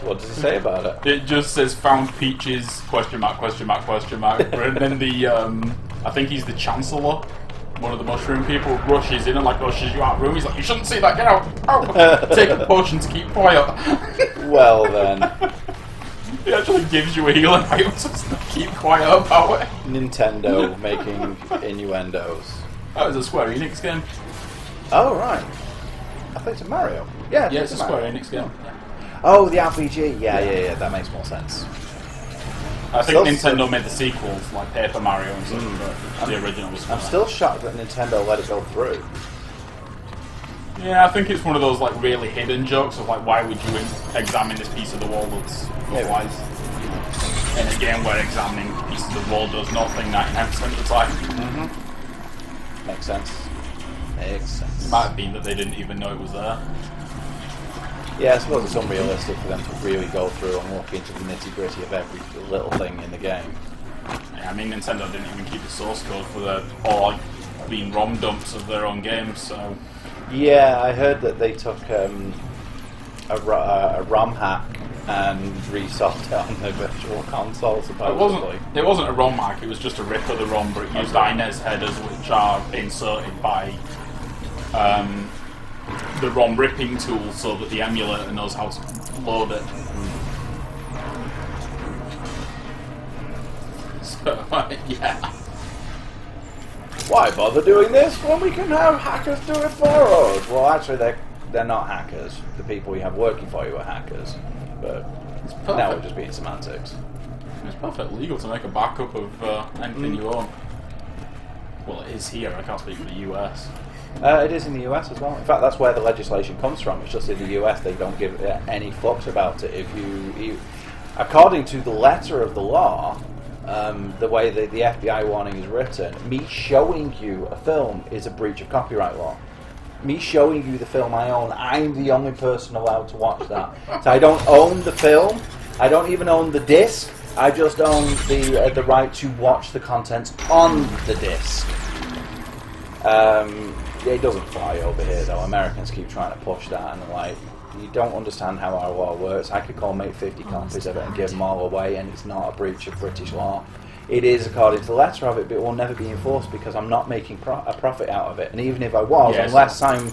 What does he say about it? It just says found peaches, question mark, question mark, question mark. And then the, I think he's the Chancellor, one of the mushroom people, rushes in and like rushes you out of the room. He's like, you shouldn't see that, get out! Out! Take a potion to keep quiet. Well then. He actually gives you a healing item to keep quiet about it. Nintendo making innuendos. That was a Square Enix game. Oh, right. I think it's a Mario. Yeah, it's a Square Enix game. Yeah. Oh, the RPG. Yeah, that makes more sense. I think Nintendo made the sequels, like Paper Mario and stuff, but the original was I'm still shocked that Nintendo let it go through. Yeah, I think it's one of those like really hidden jokes of like, why would you examine this piece of the wall that's otherwise, in a game where examining pieces of the wall does nothing 99% of the time. Mm-hmm. Makes sense. Makes sense. It might have been that they didn't even know it was there. Yeah, I suppose it's unrealistic for them to really go through and look into the nitty-gritty of every little thing in the game. Yeah, I mean, Nintendo didn't even keep the source code for their, or like, being ROM dumps of their own games, so... Yeah, I heard that they took a ROM hack and resolved it on the virtual console, supposedly. It wasn't a ROM hack, it was just a rip of the ROM, but it used INES headers, which are inserted by the ROM ripping tool so that the emulator knows how to load it. So, yeah. Why bother doing this when we can have hackers do it for us? Well, actually, they're not hackers. The people we have working for you are hackers. But now we're just being semantics. It's perfectly legal to make a backup of anything you own. Well, it is here. I can't speak for the US. It is in the US as well. In fact, that's where the legislation comes from. It's just in the US they don't give any fucks about it. If you according to the letter of the law, the way the FBI warning is written, me showing you a film is a breach of copyright law. Me showing you the film I own, I'm the only person allowed to watch that. So I don't own the film. I don't even own the disc. I just own the right to watch the contents on the disc. It doesn't fly over here though. Americans keep trying to push that, and like, you don't understand how our law works. I could go and make 50 copies of it and give them all away, and it's not a breach of British law. It is according to the letter of it, but it will never be enforced because I'm not making a profit out of it. And even if I was, unless I'm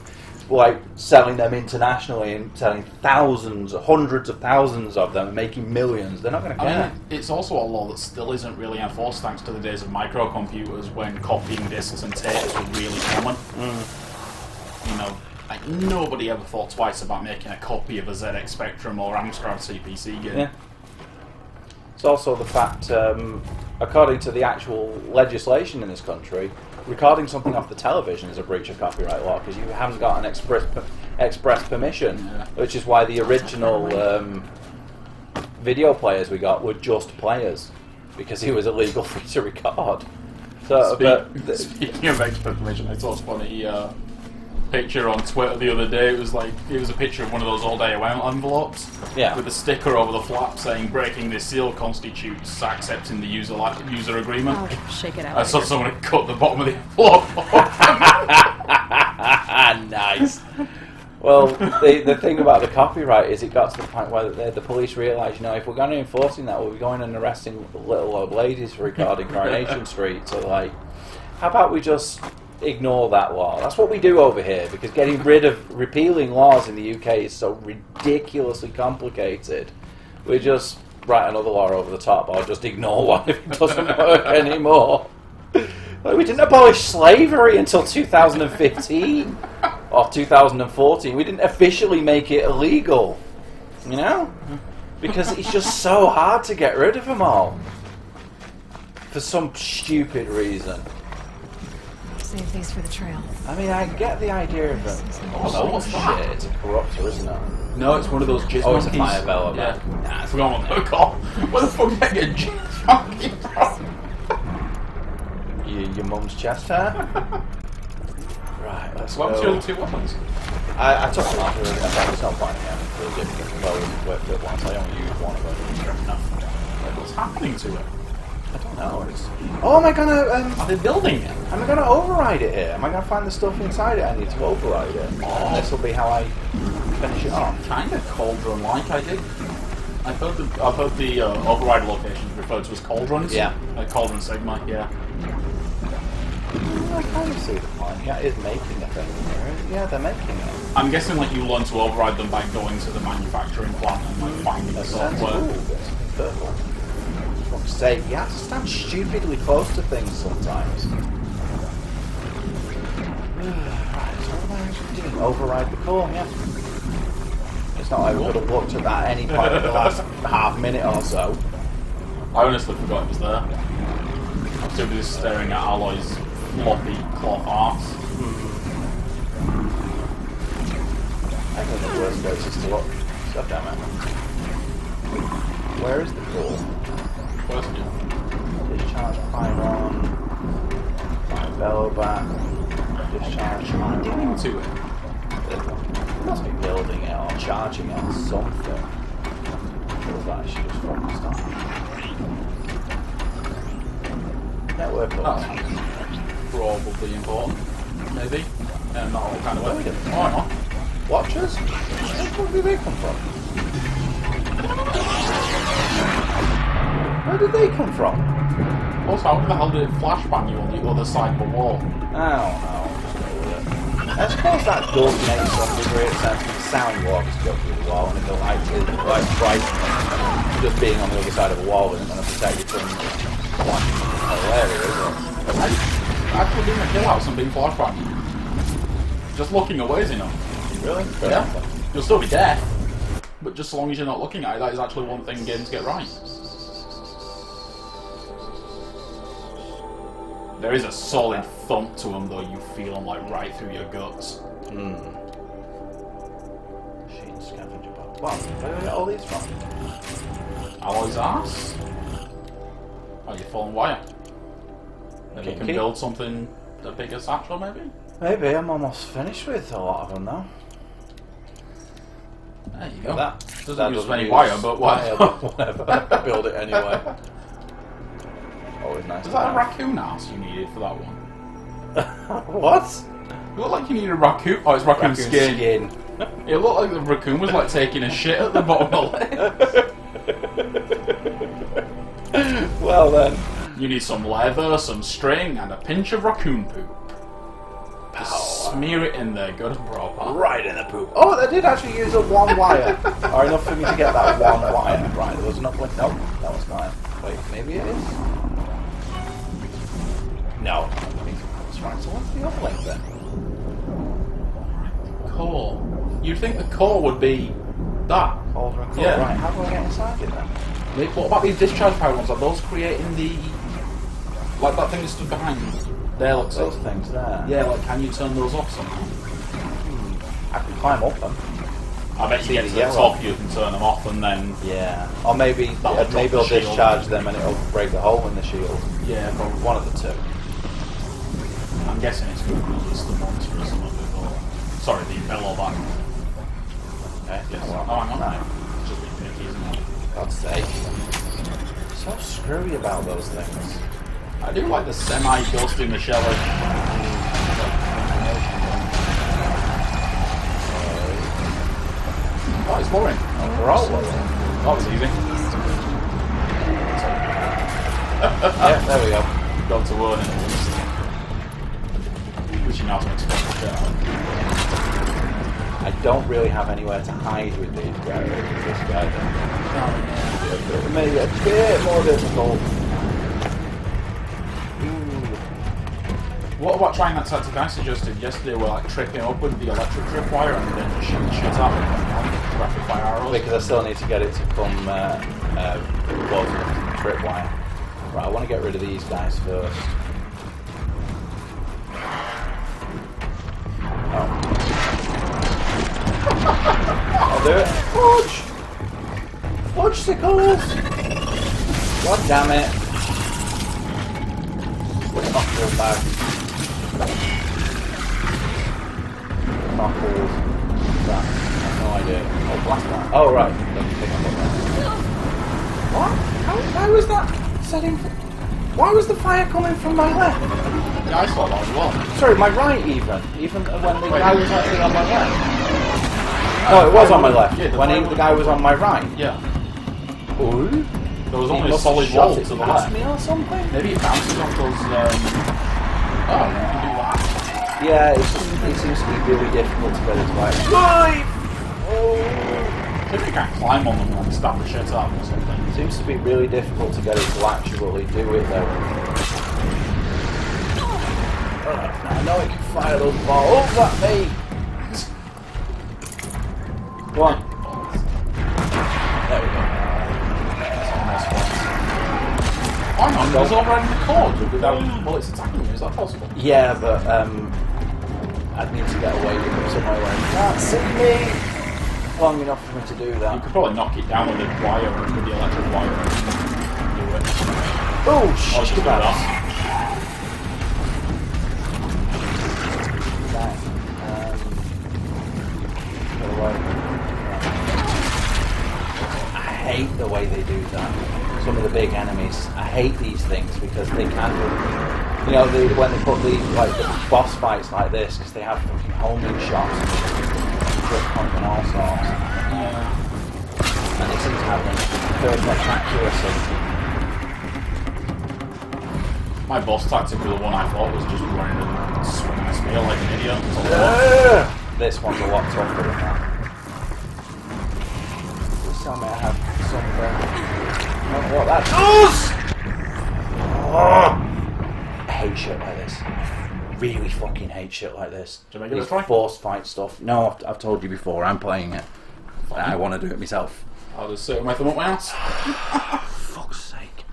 like selling them internationally and selling thousands, hundreds of thousands of them and making millions, they're not going to care. I mean, it's also a law that still isn't really enforced thanks to the days of microcomputers when copying discs and tapes were really common. You know, like, nobody ever thought twice about making a copy of a ZX Spectrum or Amstrad CPC game. Yeah. It's also the fact, according to the actual legislation in this country, recording something off the television is a breach of copyright law because you haven't got an express permission, which is why the original video players we got were just players because it was illegal for you to record. So, speaking of express permission, I saw a funny picture on Twitter the other day. It was a picture of one of those old AOL envelopes with a sticker over the flap saying breaking this seal constitutes accepting the user agreement. Oh, shake it out. I saw someone had cut the bottom of the envelope. Nice. Well, the thing about the copyright is it got to the point where the police realised, you know, if we're going to enforcing that, we'll be going and arresting little old ladies for recording Coronation Street. So, like, how about we just ignore that law? That's what we do over here, because getting rid of repealing laws in the UK is so ridiculously complicated. We just write another law over the top, or just ignore one if it doesn't work anymore. Like, we didn't abolish slavery until 2015 or 2014. We didn't officially make it illegal, you know, because it's just so hard to get rid of them all for some stupid reason. Save these for the trail. I mean, I get the idea of it. Oh, what's that? Shit, it's a corruptor, isn't it? No, it's one of those jizz Oh, it's a monkeys. fire bell. Yeah. Nah, I forgot what they're called. Where the fuck did I get a jizz monkey from? Your mum's chest hair? Right, let's What was go. your two weapons? I took them off. In fact, there's no point in having really difficult clothes worked at once. I only used one of them. What's happening to it? I don't know. Oh, am I gonna? Are they building it? Am I gonna override it here? Am I gonna find the stuff inside it? I need to override it. And this will be how I finish it off. Kind of cauldron-like, I did. I've heard the override locations referred to as cauldrons. Yeah. Cauldron Sigma, yeah. I kind of see the point. Yeah, it is making a thing here. Yeah, they're making it. I'm guessing like you learn to override them by going to the manufacturing plant and like finding the software. Purple. For fuck's sake, you have to stand stupidly close to things sometimes. Right, so what am I actually doing? Override the core, yeah. It's not like we could have looked at that at any point in the last half minute or so. I honestly forgot it was there. I'm still just staring at Aloy's floppy cloth arse. I think the worst place is to look. God damn it. Where is the core? Question. Discharge pylon. Fire bellow back. Discharge pylon. Doing to it? It must be building it or charging it or something. Feels like she just focused on. Network That's probably important. Maybe. Not all kind of way. Why not? Watchers? Where did they come from? Where did they come from? Also, how the hell did it flashbang you on the other side of the wall? I don't know. Just go with it. I suppose that does make some degree of sense. The sound walks go through the wall, and if the light is like bright, just being on the other side of a wall isn't going to protect you from one whole area, is it? I could even kill out some being flashbang. Just looking away is enough. Really? Yeah. You'll still be dead, but just as long as you're not looking at it, that is actually one thing games get right. There is a solid thump to them, though. You feel them like right through your guts. Machine scavenger box. Wow, where did I get all these from? Aloy's arse? Oh, you fallen wire. Maybe you can build something a bigger satchel, maybe? Maybe. I'm almost finished with a lot of them now. There you go. That doesn't use any wire, but whatever. Build it anyway. Always nice. Is that a raccoon ass you needed for that one? What? It looked like you needed a raccoon. Oh, it's raccoon skin. It looked like the raccoon was like taking a shit at the bottom of the lake. Well then. You need some leather, some string, and a pinch of raccoon poop. Just smear it in there, good and proper. Right in the poop. Oh, they did actually use a one wire. Or enough for me to get that one wire. Right, there was enough. No, that was fine. Wait, maybe it is? No. That's right, so what's the other link then? Core. You'd think the core would be that. Cauldron core. Yeah. Right, how do I get inside it then? What about these discharge power ones? Are those creating the... Like that thing that stood behind you? There, looks Those things there. Yeah, like can you turn those off somehow? I can climb up them. I bet you get to the top you can turn them off and then... Yeah. Or maybe it'll discharge them and it'll break the hole in the shield. Yeah, probably. One of the two. I'm guessing it's going to be just the monster or something before. Sorry, the bellow back. Okay. Yes. Well, Oh, hang on. no. It's just been picky, isn't it? God's sake. So screwy about those things. I do like the semi-ghost in the shell. Oh, it's boring. Oh, we're all low. That was easy. Yeah, there we go. Got to word it at least. Which you know how to express the shit out. I don't really have anywhere to hide with these guys. This guy then. Maybe a bit more difficult. What about trying that tactic I suggested yesterday where like tripping up with the electric tripwire and then just shoot shit out with rapid fire arrows? Because I still need to get it to come close enough to the tripwire. Right, I want to get rid of these guys first. Oh. I'll do it. Fudge! Fudge-sicles! God damn it. It's not real bad. Knuckles. That. I have no idea. Oh, blast one. Oh, right. Let me pick up on that. What? Why was that setting? Why was the fire coming from my left? Yeah, I saw that as well. Sorry, my right even. Even when the guy was actually on my left. No, it was on my left. Yeah, when the guy was on my right. Yeah. Ooh. There was only a solid wall to the left. Me or something? Maybe it bounces off those. Oh, you can do that. Yeah, it seems to be really difficult to get it right. Maybe you can't climb on them and stab the shit out of them or something. It seems to be really difficult to get it to actually do it though. I know it can fire those balls at me. Go on. There we go. Why not? There's overriding the cord without bullets attacking you. Is that possible? Yeah, but I'd need to get away from somewhere where you can't see me long enough for me to do that. You could probably knock it down with the wire, with the electric wire, and do it. Oh, I'll just do that. Right. Get away. I hate the way they do that. Some of the big enemies. I hate these things because they can, you know, when they put these like the boss fights like this, because they have fucking homing shots, trick point and all sorts. And they seem to have perfect accuracy. My boss tactic was the one I thought was just running and swinging a spear like an idiot. This one's a lot tougher than that. Just tell me I have something. What that does! I hate shit like this. Really fucking hate shit like this. Do you make it try? Force fight stuff. No, I've told you before. I'm playing it. I want to do it myself. I'll just sit with my thumb up my ass. Fuck's sake!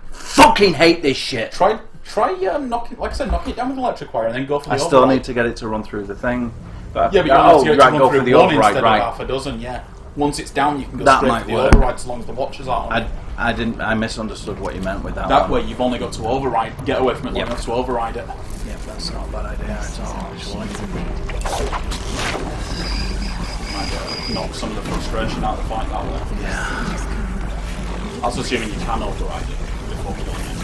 Fucking hate this shit. Try knocking. Like I said, knocking it down with an electric wire and then go for the override. I still need to get it to run through the thing. But yeah, but you need to get it to run through the one override, instead right? of half a dozen. Yeah. Once it's down, you can go That straight might for the work. override as long as the watches are on. I misunderstood what you meant with that. That one. way, you've only got to override. Get away from it long enough to override it. Yeah, that's not a bad idea at all. Actually. Might knock some of the frustration out of the fight that way. Yeah. That's assuming you can override it before killing it.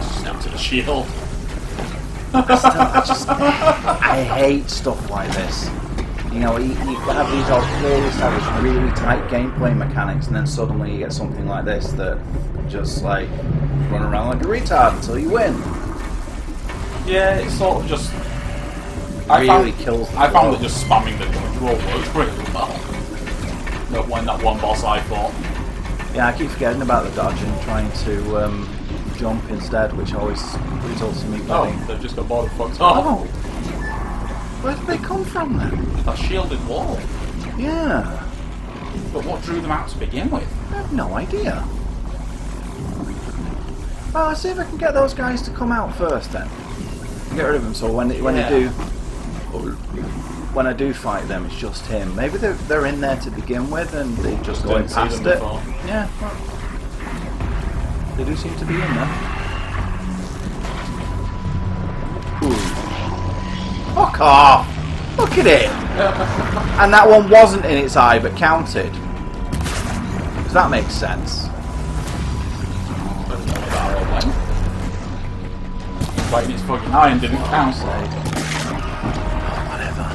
Snap to the shield. I hate stuff like this. You know, you have these all clearly established, really tight gameplay mechanics, and then suddenly you get something like this that just like run around like a retard until you win. Yeah, it's sort of just. I found that just spamming the control works really well. But when that one boss I fought. Yeah, I keep forgetting about the dodging, trying to jump instead, which always results in me getting... Oh, they've just got bored and fucked off. Oh! Where did they come from then? A shielded wall. Yeah. But what drew them out to begin with? I have no idea. Well, let's see if I can get those guys to come out first then. Get rid of them, so when I do fight them, it's just him. Maybe they're in there to begin with and they just going past it. Before. Yeah. Well, they do seem to be in there. Ooh. Fuck off! Look at it! And that one wasn't in its eye but counted. Does that make sense? Right in its fucking eye and didn't count. Whatever.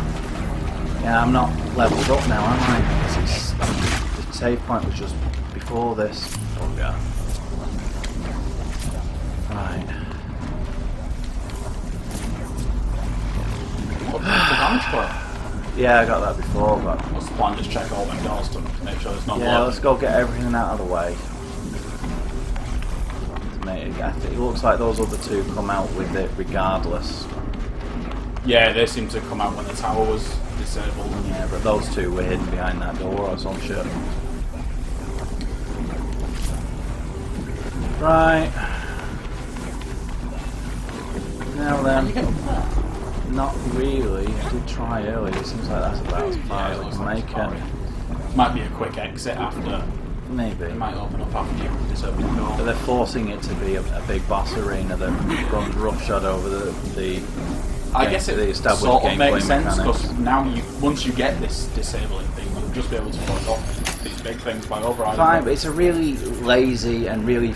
Yeah, I'm not leveled up now, am I? Because the save point was just before this. Oh yeah. Right. What the damage for? Yeah, I got that before, but... What's the plan? Just check all them doors to make sure it's not yeah, let's go get everything out of the way. It looks like those other two come out with it regardless. Yeah, they seem to come out when the tower was disabled. Yeah, but those two were hidden behind that door or some shit. Right. Now then. Not really. I did try earlier. It seems like that's about as far as I can make it. Might be a quick exit after. Maybe. It might open up after you disable the door. But they're forcing it to be a big boss arena that runs roughshod over the I guess it established sort of gameplay makes sense mechanics. because now once you get this disabling thing, you'll just be able to fuck off these big things by overriding. Fine, but it's a really lazy and really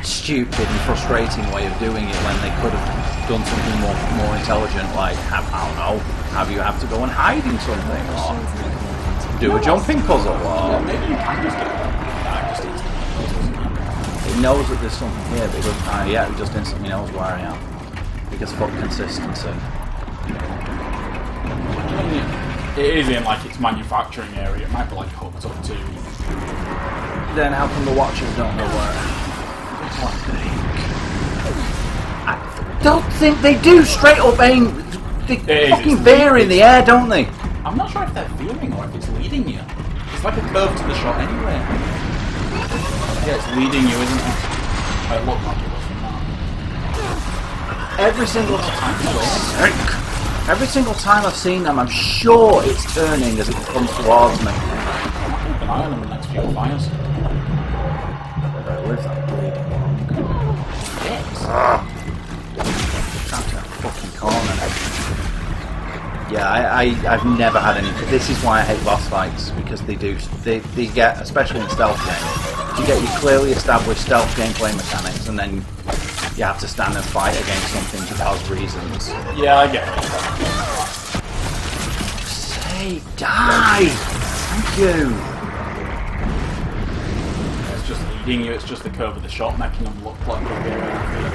stupid and frustrating way of doing it when they could have done something more intelligent, like I don't know, have you have to go and hide in something or do a jumping puzzle. Yeah, maybe you can just do it. Nah, just instantly. It knows that there's something here, but it doesn't. Yeah, it just instantly knows where I am. Because fuck consistency. It is in like its manufacturing area. It might be like hooked up to. Then how come the watchers don't know where? I don't think they do. Straight up aim. They fucking veer in the air, don't they? I'm not sure if they're veering or if it's leading you. It's like a curve to the shot anyway. Yeah, it's leading you, isn't it? It looked like it was from that. Every single time I've seen them, I'm sure it's turning as it comes towards me. I'll keep an eye on them in the next few fires. Where lives that bleeding long? Yes. Trapped in a fucking corner. Yeah, I've never had any. This is why I hate boss fights, because they get, especially in stealth games, you get your clearly established stealth gameplay mechanics, and then you have to stand and fight against something because reasons. Yeah, I get it. Say, die! Thank you. It's just leading you. It's just the curve of the shot making them look like they're veering after you.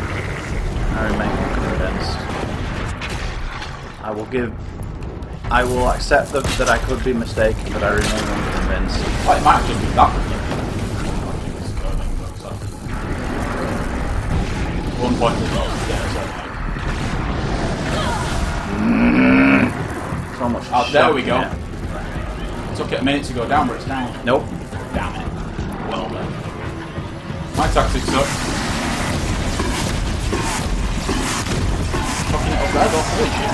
I remain convinced. I will accept that I could be mistaken, but I remain unconvinced. Well, it might just be that. One point as well. So much. Oh, there we go. Yeah. It took it a minute to go down, but it's down. Nope. Damn it. Well done. My tactics suck. Fucking it up there, though. Holy shit.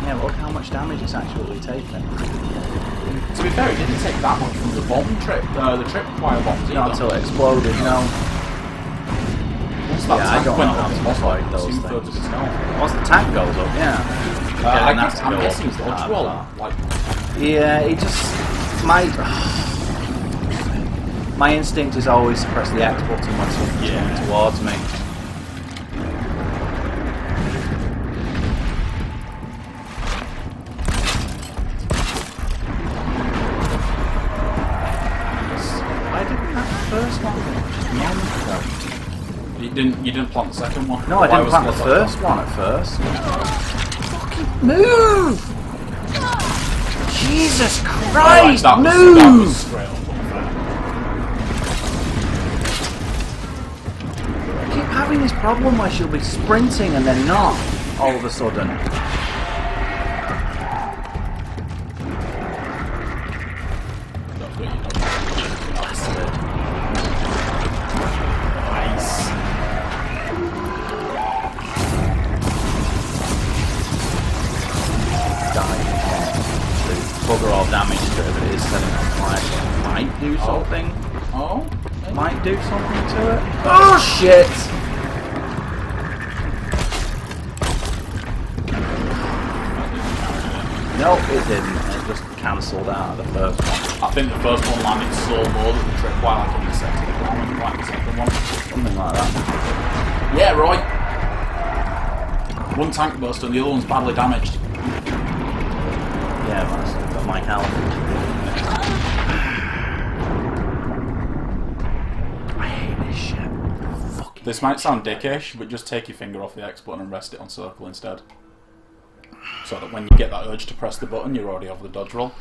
Yeah, look how much damage it's actually taken. To be fair, it didn't take that much from the bomb trip, the tripwire bombs either. Not until it exploded, no. Once that tank I don't went know up, how it's to like avoid those 2/3 of its health. Once the tank goes up, yeah. I'm guessing it's dodge roll. Like, yeah, it just my instinct is always to press the X button when something's coming towards me. You didn't plant the second one? No, I didn't plant the first one at first. Fucking move! Jesus Christ, move! That was straight up unfair. I keep having this problem where she'll be sprinting and then not, all of a sudden. Bugger all damage to it, but it is setting on fire. Might do something. Oh? Might do something to it. Oh shit! Nope, it didn't. It just cancelled out of the first one. I think the first one landed so low that the tripwire like intersected the ground and like the second one. Something like that. Yeah, right. One tank burst and the other one's badly damaged. Yeah, but my health. I hate this shit. Fucking this might sound dickish, but just take your finger off the X button and rest it on circle instead. So that when you get that urge to press the button, you're already over the dodge roll.